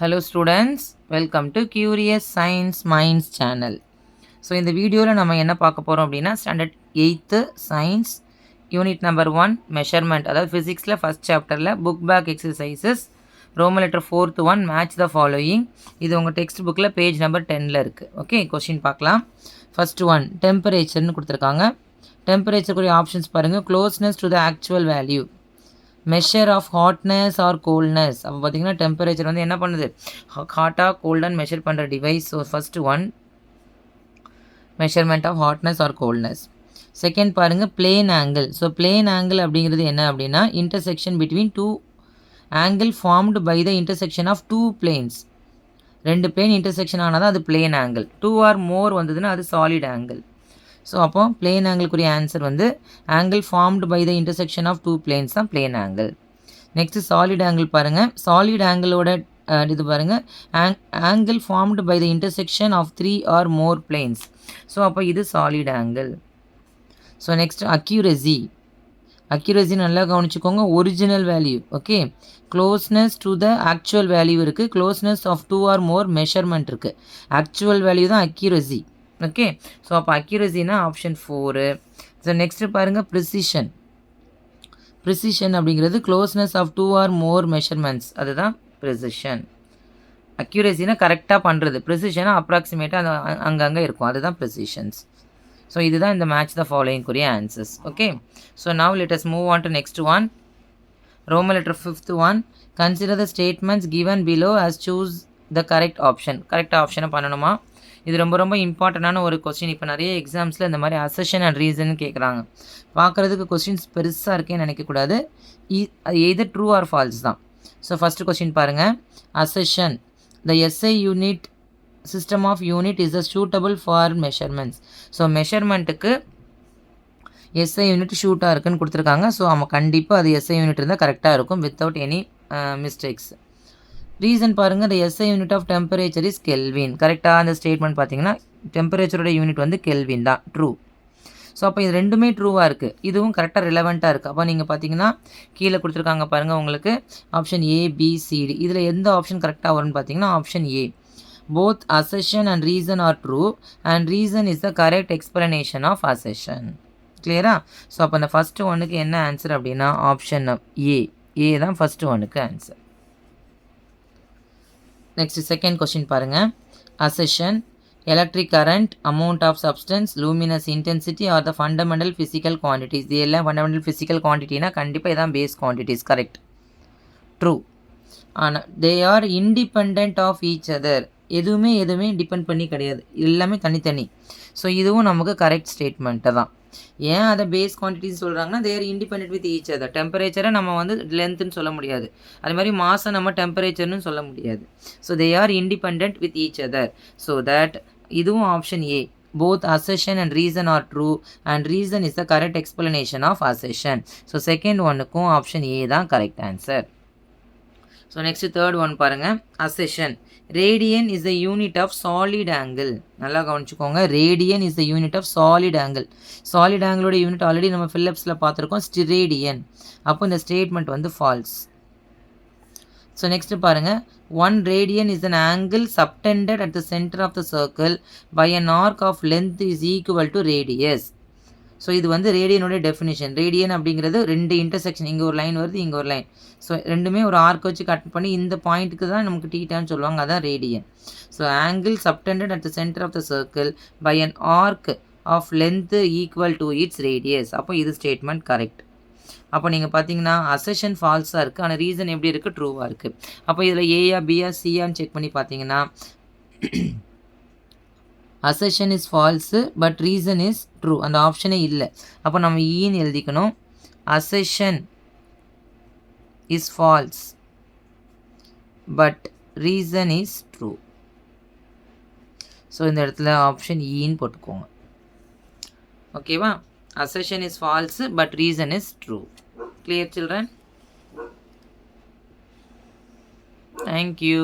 Hello students, welcome to Curious Science Minds channel. So இந்த வீடியோவில் நம்ம என்ன பார்க்க போகிறோம் அப்படின்னா standard 8th science unit number 1 measurement, அதாவது ஃபிசிக்ஸில் ஃபஸ்ட் சாப்டரில் book back exercises roman letter 4th 1 match the following. இது உங்கள் டெக்ஸ்ட் புக்கில் பேஜ் நம்பர் 10ல் இருக்குது. ஓகே, கொஸ்டின் பார்க்கலாம். ஃபஸ்ட் ஒன் டெம்பரேச்சர்னு கொடுத்துருக்காங்க. டெம்பரேச்சருக்குரிய ஆப்ஷன்ஸ் பாருங்கள். Closeness to the actual value, measure of hotness or coldness. அப்போ பார்த்தீங்கன்னா டெம்பரேச்சர் வந்து என்ன பண்ணுது, ஹாட்டாக கோல்டான்னு மெஷர் பண்ணுற device. So first one measurement of hotness or coldness. Second பாருங்கள் plane angle. So plane angle அப்படிங்கிறது என்ன அப்படின்னா intersection between two angle formed by the intersection of two planes. ரெண்டு பிளேன் இன்டர்செக்ஷன் ஆனால் தான் அது பிளேன் ஆங்கிள். 2 ஆர் மோர் வந்ததுன்னா அது சாலிட் ஆங்கிள். ஸோ அப்போ பிளேன் ஆங்கிளுக்குரிய ஆன்சர் வந்து angle formed by the intersection of two planes தான் plane angle. Next solid angle பாருங்கள். சாலிட் ஆங்கிளோட இது பாருங்கள், angle formed by the intersection of 3 or more planes. So அப்போ இது solid angle. So next accuracy. Accuracy நல்லா கவனிச்சுக்கோங்க. Original value, okay. Closeness to the actual value இருக்குது. Closeness of 2 or more measurement இருக்குது. ஆக்சுவல் வேல்யூ தான் accuracy. Okay, so அப்போ அக்யூரசினா option 4. So next பாருங்கள் ப்ரிசிஷன். ப்ரிசிஷன் அப்படிங்கிறது closeness of 2 or more measurements, அதுதான் ப்ரிசிஷன். அக்யூரசினா கரெக்டாக பண்ணுறது, ப்ரிசிஷனாக அப்ராக்சிமேட்டாக அது அங்கங்கே இருக்கும், அதுதான் ப்ரிசிஷன்ஸ். ஸோ இதுதான் இந்த மேட்ச் த ஃபாலோயிங்குரிய answers. Okay, so now let us move on to next one. Roman letter 5th 1 consider the statements given below as choose the correct option. Correct ஆப்ஷனை பண்ணணுமா? இது ரொம்ப ரொம்ப இம்பார்ட்டண்டான ஒரு கொஸ்டின். இப்போ நிறைய எக்ஸாம்ஸில் இந்த மாதிரி அசெஷன் அண்ட் ரீசன் கேட்குறாங்க. பார்க்குறதுக்கு கொஸ்டின்ஸ் பெருசாக இருக்கேன்னு நினைக்கக்கூடாது. அது எது ட்ரூ ஆர் ஃபால்ஸ் தான். ஸோ ஃபஸ்ட்டு கொஸ்டின் பாருங்கள். Assertion, the SI unit system of unit is the suitable for measurements. So மெஷர்மெண்ட்டுக்கு எஸ்ஐ யூனிட் ஷூட்டாக இருக்குன்னு கொடுத்துருக்காங்க. ஸோ நம்ம கண்டிப்பாக அது எஸ்ஐ யூனிட் இருந்தால் கரெக்டாக இருக்கும் வித்தவுட் எனி மிஸ்டேக்ஸ். ரீசன் பாருங்கள், the SI unit of temperature is kelvin. கரெக்டாக அந்த ஸ்டேட்மெண்ட் பார்த்தீங்கன்னா டெம்பரேச்சரோட யூனிட் வந்து கெல்வின் தான், ட்ரூ. ஸோ அப்போ இது ரெண்டுமே ட்ரூவாக இருக்குது, இதுவும் கரெக்டாக ரிலவெண்ட்டாக இருக்குது. அப்போ நீங்கள் பார்த்தீங்கன்னா கீழே கொடுத்துருக்காங்க பாருங்கள் உங்களுக்கு ஆப்ஷன் ABCD. இதில் எந்த ஆப்ஷன் கரெக்டாக வரும்னு பார்த்தீங்கன்னா option A. Both assertion and reason are true and reason is the correct explanation of assertion. கிளியரா? ஸோ அப்போ அந்த ஃபஸ்ட்டு ஒன்றுக்கு என்ன ஆன்சர் அப்படின்னா ஆப்ஷன் A தான் ஃபஸ்ட்டு ஒன்றுக்கு ஆன்சர். நெக்ஸ்ட் செகண்ட் கொஸ்டின் பாருங்கள். Assertion, electric current, amount of substance, luminous intensity are the fundamental physical quantities. இது எல்லாம் ஃபண்டமெண்டல் ஃபிசிக்கல் குவான்டிட்டினா கண்டிப்பாக இதான் பேஸ் குவான்டிட்டிஸ். Correct, true. ஆனால் they are independent of each other. எதுவுமே depend பண்ணி கிடையாது, எல்லாமே தனித்தனி. ஸோ இதுவும் நமக்கு கரெக்ட் ஸ்டேட்மெண்ட்டு தான். ஏன் அதை பேஸ் குவான்டிட்டிஸ் சொல்கிறாங்கன்னா தேர் இண்டிபெண்ட் வித் ஈச் அதர். டெம்பரேச்சரை நம்ம வந்து லென்த்துன்னு சொல்ல முடியாது, அது மாதிரி மாஸை நம்ம டெம்பரேச்சர்னு சொல்ல முடியாது. So they are independent with each other. So that இதுவும் option A. Both assertion and reason are true and reason is the correct explanation of assertion. So second ஒன்றுக்கும் ஆப்ஷன் A தான் correct answer. So next third one பாருங்கள். Assertion, radian is the unit of solid angle. நல்லா கவனிச்சுக்கோங்க, radian is the unit of solid angle. Solid ஆங்கிளோட unit already நம்ம ஃபிலிப்ஸில் பார்த்துருக்கோம், ஸ்டிரேடியன். அப்போ இந்த ஸ்டேட்மெண்ட் வந்து ஃபால்ஸ். ஸோ நெக்ஸ்ட் பாருங்கள். 1 radian is an angle subtended at the center of the circle by an arc of length is equal to radius. So இது வந்து ரேடியனோட டெஃபினிஷன். ரேடியன் அப்படிங்கிறது ரெண்டு இன்டர்செக்ஷன், இங்கே ஒரு லைன் வருது, இங்கே ஒரு லைன். ஸோ ரெண்டுமே ஒரு ஆர்க் வச்சு கட் பண்ணி இந்த பாயிண்ட்டுக்கு தான் நமக்கு டீட்டான்னு சொல்லுவாங்க, அதான் radian. So angle subtended at the centre of the circle by an arc of length equal to its radius. அப்போ இது ஸ்டேட்மெண்ட் கரெக்ட். அப்போ நீங்கள் பார்த்தீங்கன்னா அசெஷன் ஃபால்ஸாக இருக்குது, ஆனால் ரீசன் எப்படி இருக்குது, ட்ரூவாக இருக்குது. அப்போ இதில் ஏயா பியா சியான்னு செக் பண்ணி பார்த்தீங்கன்னா assertion is falls but reason is true, அந்த ஆப்ஷனே இல்லை. அப்போ நம்ம ஈன்னு எழுதிக்கணும். Assertion is false but reason is true. So இந்த இடத்துல ஆப்ஷன் ஈன்னு போட்டுக்கோங்க. ஓகேவா? Assertion is falls but reason is true. Clear children? Thank you.